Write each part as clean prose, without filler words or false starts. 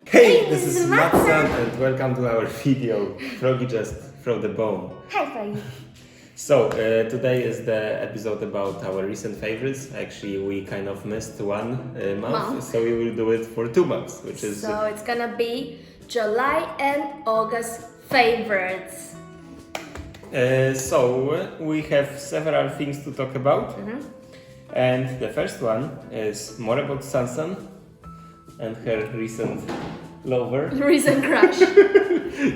Hey, this is MATSAN and welcome to our video, Froggy Just Throw the Bone. Hi, Froggy. So, today is the episode about our recent favorites. Actually, we kind of missed one month, so we will do it for 2 months, which is... So it's gonna be July and August favorites. So, we have several things to talk about. And the first one is more about Sansan and her recent lover. Recent crush.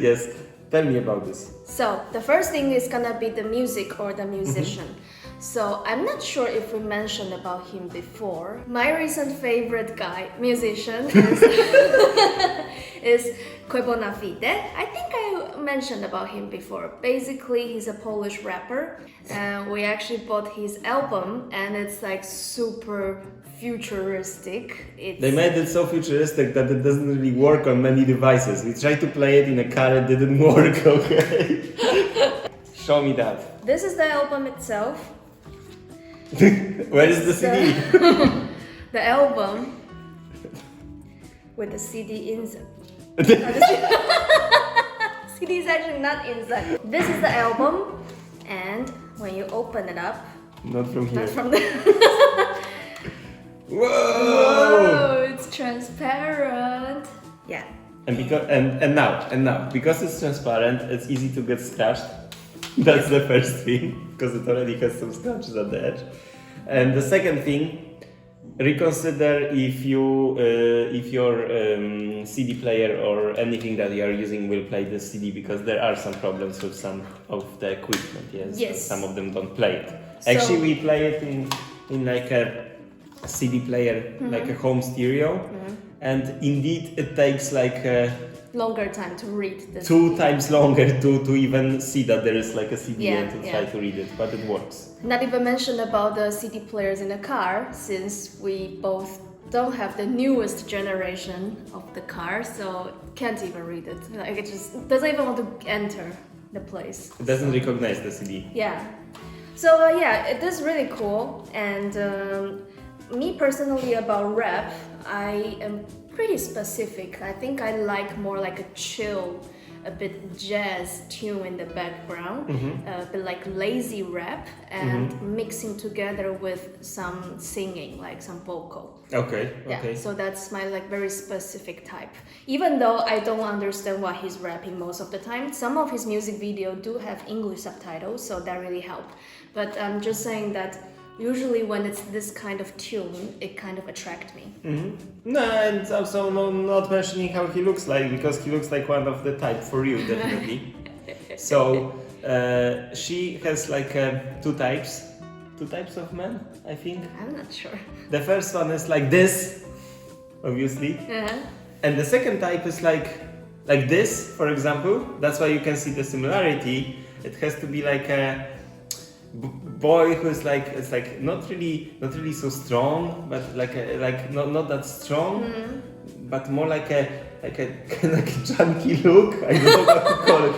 Yes, tell me about this. So the first thing is gonna be the music or the musician. So I'm not sure if we mentioned about him before. My recent favorite musician is is Bonafide. I think I mentioned about him before. Basically, he's a Polish rapper. We actually bought his album, and it's like super futuristic. They made it so futuristic that it doesn't really work on many devices. We tried to play it in a car, it didn't work, okay? Show me that. This is the album itself. Where is the CD? The album with the CD inside. CD is actually not inside. This is the album, and when you open it up, Not from here. not from the. Whoa! Whoa, it's transparent. Yeah. And now, because it's transparent, it's easy to get scratched. That's the first thing, because it already has some scratches at the edge. And the second thing, reconsider if your CD player or anything that you are using will play the CD, because there are some problems with some of the equipment. Yes. Some of them don't play it. Actually, we play it in like a CD player, like a home stereo, and indeed it takes like Longer time to read this. 2 times longer to even see that there is like a CD Yeah, and to try to read it, but it works. Not even mention about the CD players in the car, since we both don't have the newest generation of the car, so can't even read it. Like, it just doesn't even want to enter the place. It doesn't recognize the CD. Yeah. So yeah, it is really cool. And me personally, about rap, I am pretty specific. I think I like more like a chill, a bit jazz tune in the background, a bit like lazy rap, and mixing together with some singing, like some vocal. Okay. Yeah, so that's my like very specific type. Even though I don't understand what he's rapping most of the time, some of his music video do have English subtitles, so that really helped. But I'm just saying that usually when it's this kind of tune, it kind of attracts me. No, and also not mentioning how he looks like, because he looks like one of the type for you, definitely. So she has like two types of men, I think. I'm not sure. The first one is like this, obviously, and the second type is like this, for example. That's why you can see the similarity. It has to be like a boy who's like, it's like not really so strong, but like not that strong, but more like a junky look. I don't know what to call it.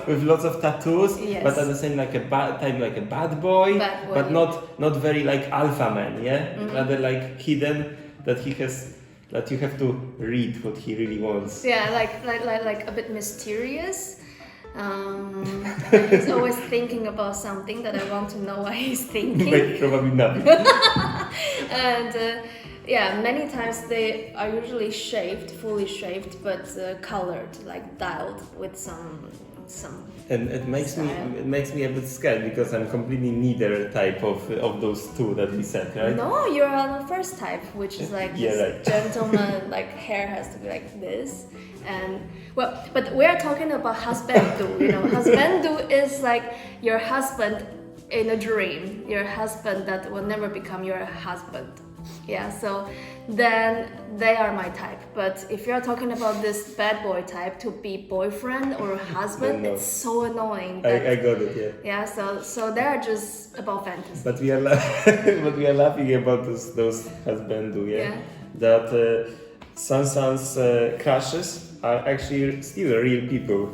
With lots of tattoos, Yes. but at the same like a bad boy, but not very like alpha man. Yeah, rather like hidden, that you have to read what he really wants. Yeah, like a bit mysterious. He's always thinking about something that I want to know what he's thinking. But probably not. And yeah, many times they are usually fully shaved, but colored, like dyed with some. And it makes me a bit scared, because I'm completely neither type of those two that we said, right? No, you're on the first type, which is like Yeah, this right. gentleman, like hair has to be like this, and well, but we're talking about husbandu. Husbandu is like your husband in a dream, your husband that will never become your husband. Yeah, so then they are my type. But if you're talking about this bad boy type to be boyfriend or husband, No. it's so annoying. I got it, yeah. Yeah, so they're just about fantasy. But we are laughing about those husbandu, yeah. Yeah. That Sansan's crushes are actually still real people.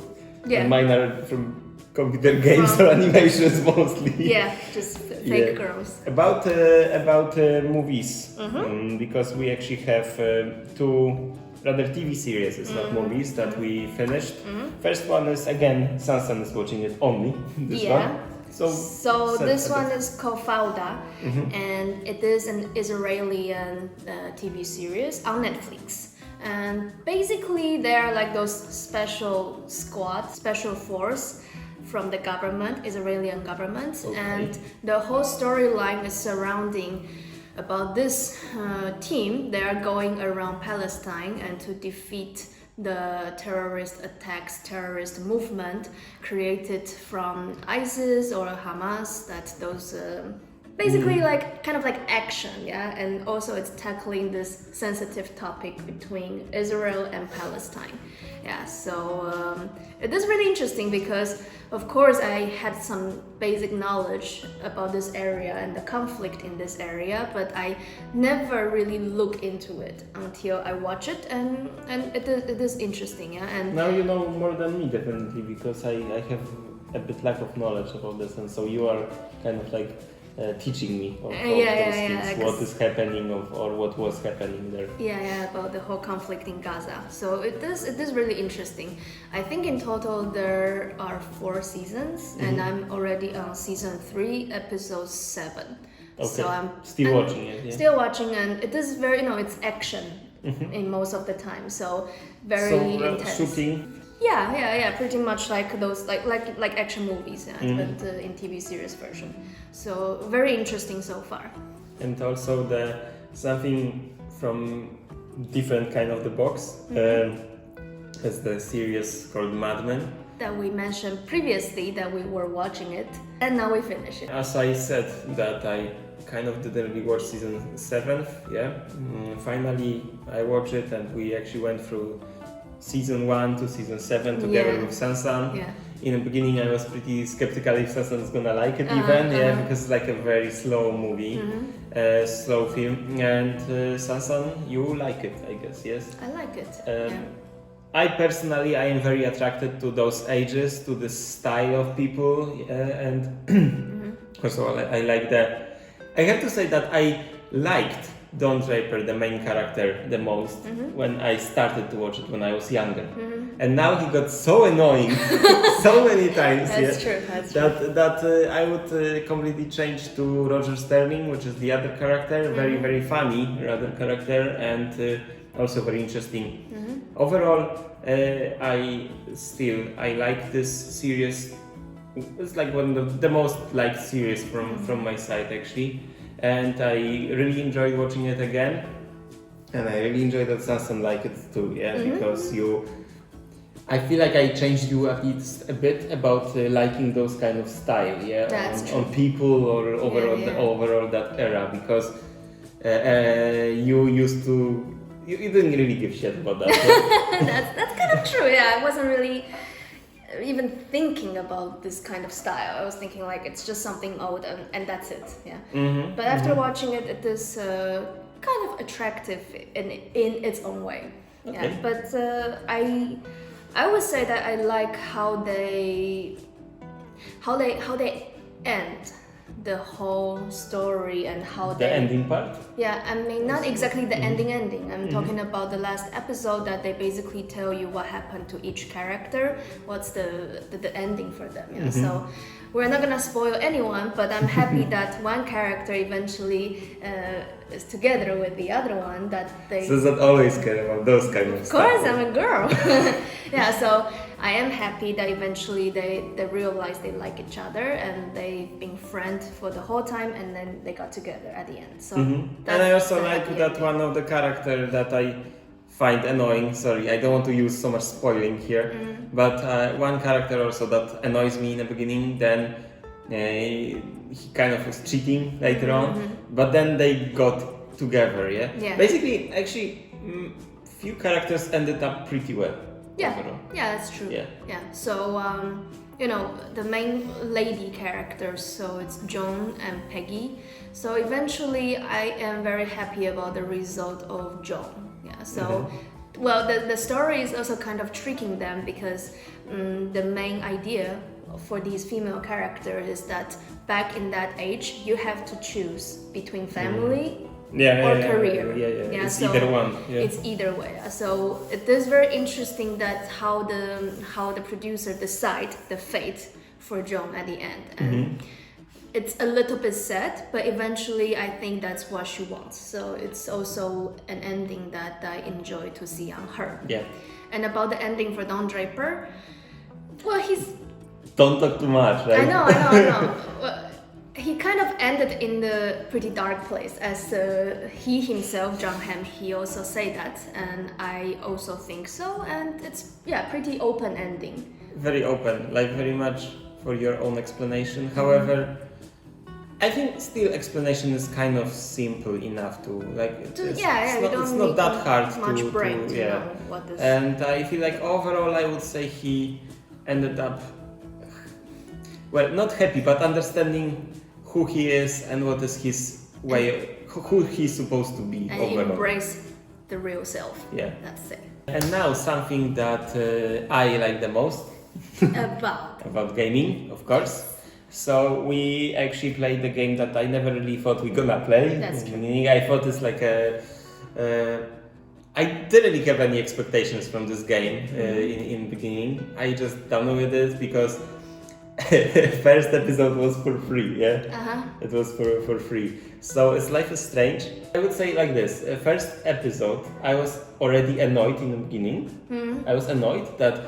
Yeah. And mine are from computer games or animations mostly. Yeah, just fake girls. About movies, because we actually have two rather TV series, it's not movies that we finished. First one is again, Sansan is watching it only, this one. So this one is called Fauda, and it is an Israeli TV series on Netflix. And basically, they're like those special squad, special force from the government, Israeli government, and the whole storyline is surrounding about this team. They are going around Palestine and to defeat the terrorist attacks, terrorist movement created from ISIS or Hamas. That those basically like kind of like action, and also it's tackling this sensitive topic between Israel and Palestine. So it is really interesting because of course I had some basic knowledge about this area and the conflict in this area, but I never really look into it until I watch it, and it is interesting. And now you know more than me definitely, because I have a bit lack of knowledge about this, and so you are kind of like teaching me of those things, what is happening or what was happening there. About the whole conflict in Gaza. So it is really interesting. I think in total there are 4 seasons, and I'm already on season 3, episode 7. So I'm still watching it. Still watching, and it is very, it's action in most of the time. So very intense. Shooting. Pretty much like those like action movies, but in TV series version. So very interesting so far. And also something from different kind of the box is the series called MATSAN. That we mentioned previously that we were watching it, and now we finish it. As I said that I kind of didn't rewatch season 7, finally I watched it, and we actually went through season 1 to season 7 together with Sansan. In the beginning I was pretty skeptical if Sansan is gonna like it because it's like a very slow movie, slow film, and Sansan, you like it, I guess, yes? I like it. I personally, I am very attracted to those ages, to the style of people, and also I like that. I have to say that I liked Don Draper, the main character, the most when I started to watch it when I was younger. And now he got so annoying so many times. That's true. That I would completely change to Roger Sterling, which is the other character, very, very funny other character, and also very interesting. Overall, I like this series. It's like one of the most liked series from my side actually. And I really enjoyed watching it again, and I really enjoyed that Sansan liked it too, because I feel like I changed you at least a bit about liking those kind of style, on people or overall that era, because you used to, you didn't really give shit about that. That's kind of true. I wasn't really even thinking about this kind of style. I was thinking like it's just something old and that's it. But after watching it, it is kind of attractive in its own way. But I would say that I like how they end the whole story and how the ending part? I mean not exactly the ending. I'm talking about the last episode that they basically tell you what happened to each character, what's the ending for them. So we're not gonna spoil anyone, but I'm happy that one character eventually is together with the other one, that they... So that always care about those kind of stuff. Of course, I'm a girl. So I am happy that eventually they realize they like each other and they've been friends for the whole time, and then they got together at the end. So and I also like that one of the characters that I find annoying. Sorry, I don't want to use so much spoiling here, but one character also that annoys me in the beginning, then he kind of was cheating later on, but then they got together, Basically, actually, few characters ended up pretty well. Overall. That's true. So, the main lady characters, so it's John and Peggy. So eventually I am very happy about the result of John. So, well, the story is also kind of tricking them, because the main idea for these female characters is that back in that age you have to choose between family or career. Yeah. It's so either one. Yeah. It's either way. So it is very interesting that how the producer decide the fate for John at the end. And it's a little bit sad, but eventually I think that's what she wants. So it's also an ending that I enjoy to see on her. Yeah. And about the ending for Don Draper, well, Don't talk too much, right? I know. Well, he kind of ended in the pretty dark place, as he himself, John Hamm, he also say that, and I also think so. And it's pretty open ending. Very open, like very much for your own explanation. However, I think still explanation is kind of simple enough to like. It's not that hard much to brain to yeah. know what is. And I feel like overall, I would say he ended up, well, not happy, but understanding who he is and what is his way, who he's supposed to be and overall. Embrace the real self. Yeah. That's it. And now something that I like the most about gaming, of course. So we actually played the game that I never really thought we're gonna play. That's true. I thought it's like I didn't really have any expectations from this game in the beginning. I just downloaded it because first episode was for free, It was for free. So it's Life is Strange. I would say like this. First episode, I was already annoyed in the beginning. I was annoyed that,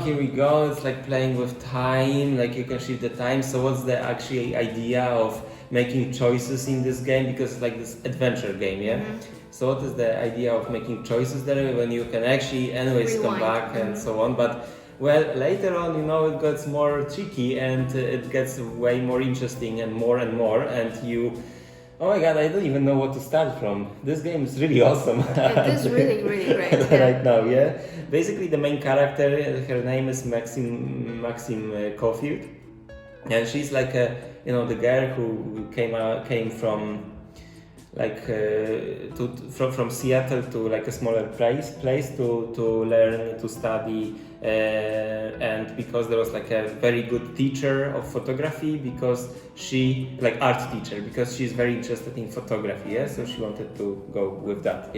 here we go, it's like playing with time, like you can shift the time. So what's the actual idea of making choices in this game? Because it's like this adventure game, So what is the idea of making choices there when you can actually anyways come back and so on? But well, later on, it gets more tricky and it gets way more interesting and more, and you, oh my god, I don't even know what to start from. This game is really awesome. It is really, really great. Right now, Basically, the main character, her name is Maxim Caulfield, and she's like the girl who came from like from Seattle to like a smaller place to learn to study, and because there was like a very good teacher of photography, because she like art teacher, because she's very interested in photography, so she wanted to go with that,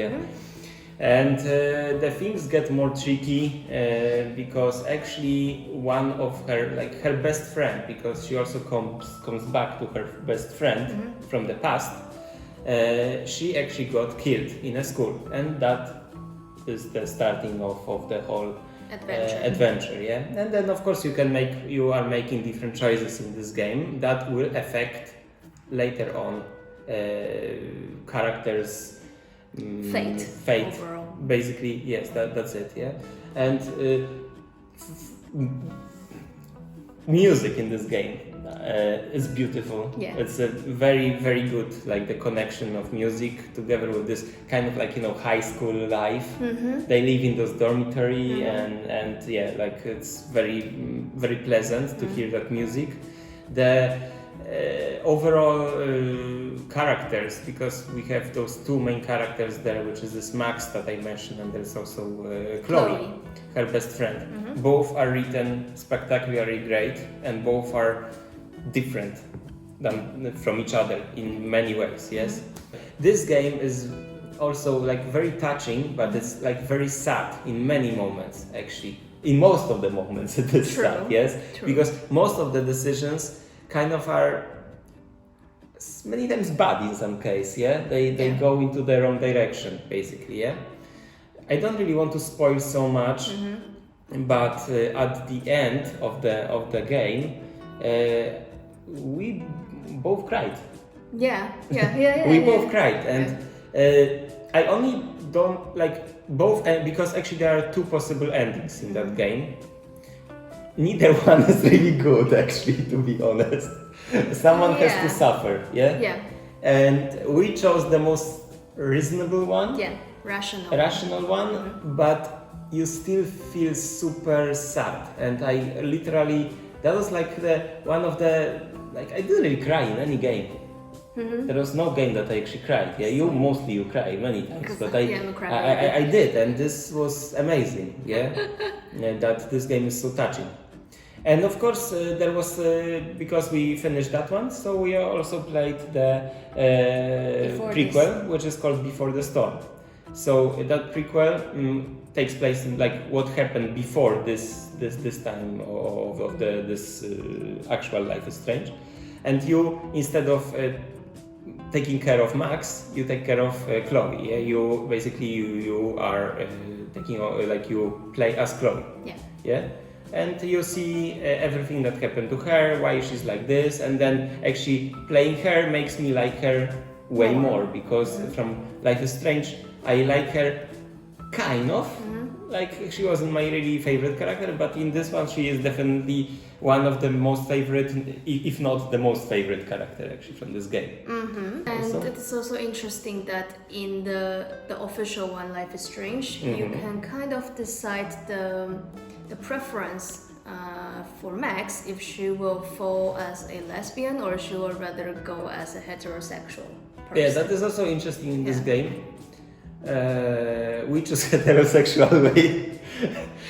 and the things get more tricky because actually one of her best friend, because she also comes back to her best friend from the past. She actually got killed in a school, and that is the starting of the whole adventure. And then of course you are making different choices in this game that will affect later on characters' fate overall. Basically, yes, that's it. And music in this game is beautiful. It's a very, very good, like the connection of music together with this kind of like high school life. They live in those dormitory, and like it's very, very pleasant to hear that music. The overall characters, because we have those two main characters there, which is this Max that I mentioned, and there's also Chloe, her best friend. Both are written spectacularly great, and both are different from each other in many ways. This game is also like very touching, but it's like very sad in many moments. Actually, in most of the moments it is sad. True. Because most of the decisions kind of are many times bad in some case. They go into the wrong direction, basically. I don't really want to spoil so much, but at the end of the game, we both cried. We both cried, and I only don't like both, because actually there are two possible endings in that game. Neither one is really good, actually, to be honest. Someone has to suffer, and we chose the most reasonable one. Rational one, but you still feel super sad, and I literally, that was like one of the, like, I didn't really cry in any game. There was no game that I actually cried. You cry many times, but I did, and this was amazing. That this game is so touching. And of course, there was because we finished that one, so we also played the prequel, which is called Before the Storm. So that prequel takes place in like what happened before this time of this actual Life is Strange, and you, instead of taking care of Max, you take care of Chloe. Yeah? You basically you are taking like you play as Chloe. Yeah. Yeah. And you see everything that happened to her, why she's like this, and then actually playing her makes me like her way more, because from Life is Strange I like her kind of. Like she wasn't my really favorite character, but in this one she is definitely one of the most favorite, if not the most favorite character actually from this game. And it's also interesting that in the official one, Life is Strange, you can kind of decide the preference for Max, if she will fall as a lesbian or she will rather go as a heterosexual person. Yeah, that is also interesting in this game. We choose heterosexual way.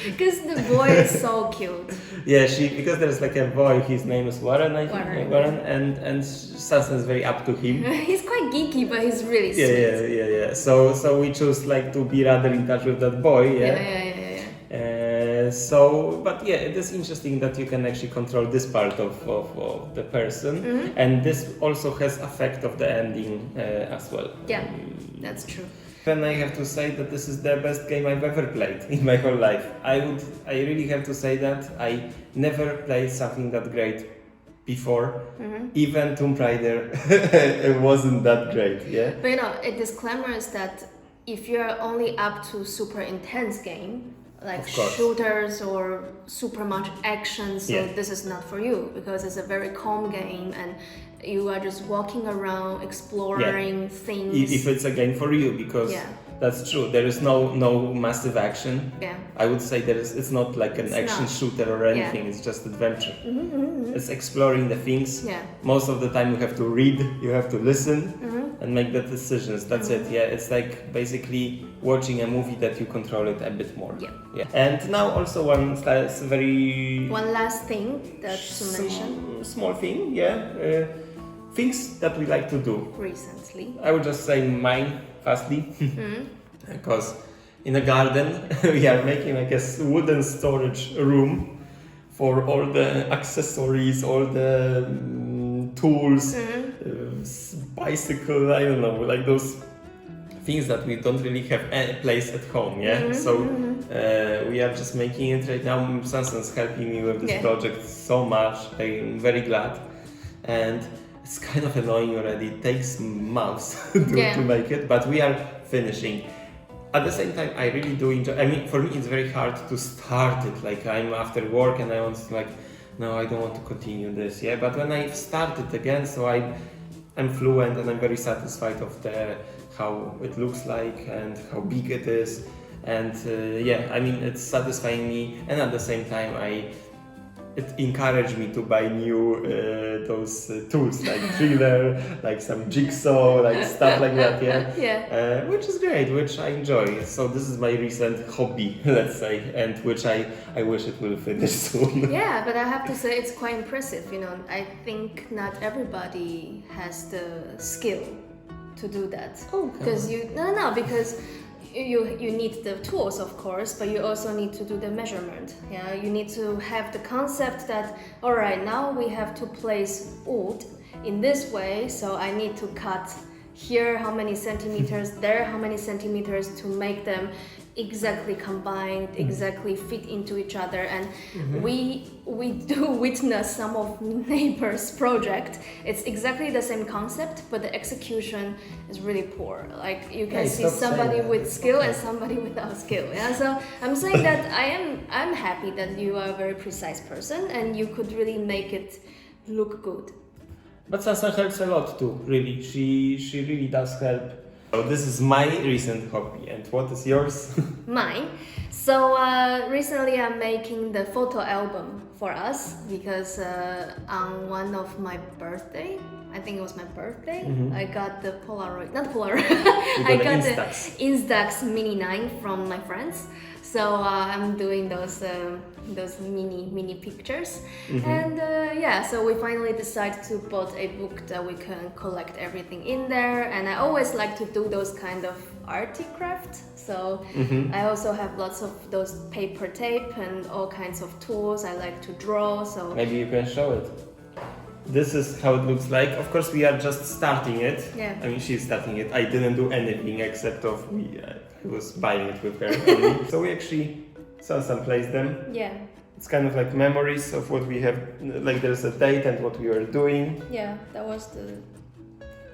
Because the boy is so cute. Yeah, because there's like a boy, his name is Warren, I think. Warren, and Sansa is very up to him. He's quite geeky, but he's really sweet. Yeah. So we choose like to be rather in touch with that boy. Yeah. But yeah, it is interesting that you can actually control this part of the person, and this also has effect of the ending as well. Yeah, that's true. Then I have to say that this is the best game I've ever played in my whole life. I really have to say that I never played something that great before. Even Tomb Raider it wasn't that great, yeah. But you know, a disclaimer is that if you're only up to super intense game, like shooters or super much action, so this is not for you, because it's a very calm game and you are just walking around exploring things. If it's a game for you, because that's true, there is no massive action. I would say it's not like an action shooter or anything. It's just adventure. It's exploring the things. Most of the time you have to read, you have to listen and make the decisions. That's it. It's like basically watching a movie that you control it a bit more. And now also one last thing that to mention. Small thing, things that we like to do recently. I would just say mine fastly, because in the garden we are making like a wooden storage room for all the accessories, all the tools, bicycle, I don't know, like those things that we don't really have any place at home, So we are just making it right now. Sansa's helping me with this project so much. I'm very glad, and it's kind of annoying already. It takes months to make it, but we are finishing. At the same time, I really do enjoy. I mean, for me, it's very hard to start it. Like I'm after work and I want to no, I don't want to continue this. But when I start it again, so I'm fluent and I'm very satisfied of how it looks like and how big it is. And I mean, it's satisfying me, and at the same time, it encouraged me to buy new those tools like driller, like some jigsaw, like stuff like that, which is great, which I enjoy. So this is my recent hobby, let's say, and which I wish it will finish soon. Yeah, but I have to say it's quite impressive. You know, I think not everybody has the skill to do that. Because because you need the tools, of course, but you also need to do the measurement. You need to have the concept that, all right, now we have to place wood in this way, so I need to cut here how many centimeters, there how many centimeters, to make them exactly combined, exactly fit into each other. And we do witness some of neighbors' project. It's exactly the same concept, but the execution is really poor. Like you can see somebody with skill and somebody without skill. So I'm saying that I'm happy that you are a very precise person and you could really make it look good. But Sansa helps a lot too, really. She really does help. So this is my recent hobby, and what is yours? Mine. So recently I'm making the photo album for us, because on one of my birthday, I think it was my birthday. Mhm. I got the Polaroid, not Polaroid. You I got got the the Instax. Instax Mini 9 from my friends. So I'm doing those mini pictures, and yeah. So we finally decided to put a book that we can collect everything in there. And I always like to do those kind of arty craft. So I also have lots of those paper tape and all kinds of tools. I like to draw. So Maybe you can show it. This is how it looks like. Of course, we are just starting it. Yeah. I mean, she's starting it. I didn't do anything except of I was buying it with her only. So we actually Sansan placed them. yeah, It's kind of like memories of what we have. Like there's a date and what we were doing, yeah. That was the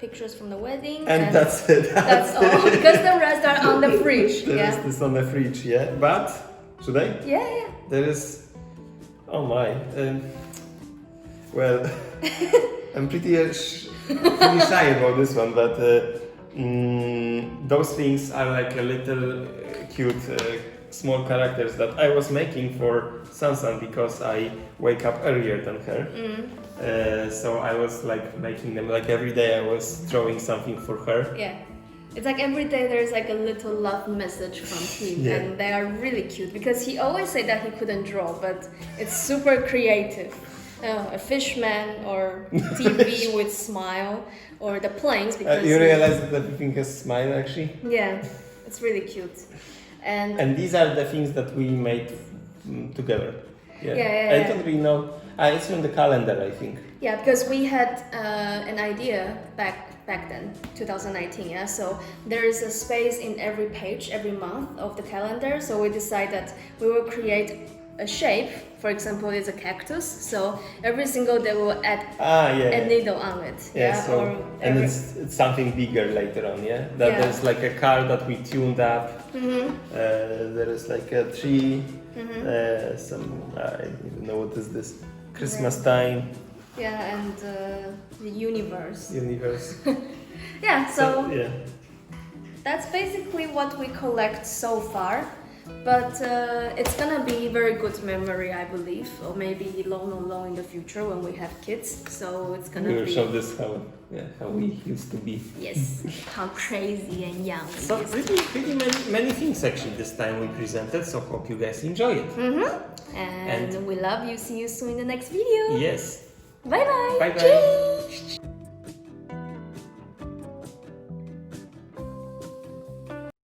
pictures from the wedding. and that's it. That's all. Because the rest are on the fridge. The Yeah. rest is on the fridge. Yeah. But should I? Yeah, yeah. There is. Oh my. Well, I'm pretty shy about this one, but those things are like a little cute small characters that I was making for Sansan because I wake up earlier than her. So I was like making them like every day. I was drawing something for her. Yeah. It's like every day there's like a little love message from him, Yeah. and they are really cute because he always said that he couldn't draw, but it's super creative. A fishman or TV with smile or the planes because You realize that everything has smile actually? yeah, it's really cute. And And these are the things that we made together. Yeah, I don't really know. It's from the calendar, I think. yeah, because we had an idea back then, 2019. Yeah, so there is a space in every page every month of the calendar. So we decided that we will create a shape. For example, it's a cactus. So every single day we will add a needle on it. Yeah, so and it's something bigger later on. Yeah, that Yeah. there's like a car that we tuned up. There is like a tree. Some I don't even know what is this. Christmas time. Yeah, and the universe. Yeah, so yeah. that's basically what we collect so far. But it's gonna be very good memory, I believe, or maybe long in the future when we have kids. So it's gonna We will be show this how we used to be. yes, how crazy and young. we So used to pretty many things actually this time we presented. So hope you guys enjoy it. And we love you. See you soon in the next video. Yes. Bye bye. Bye bye.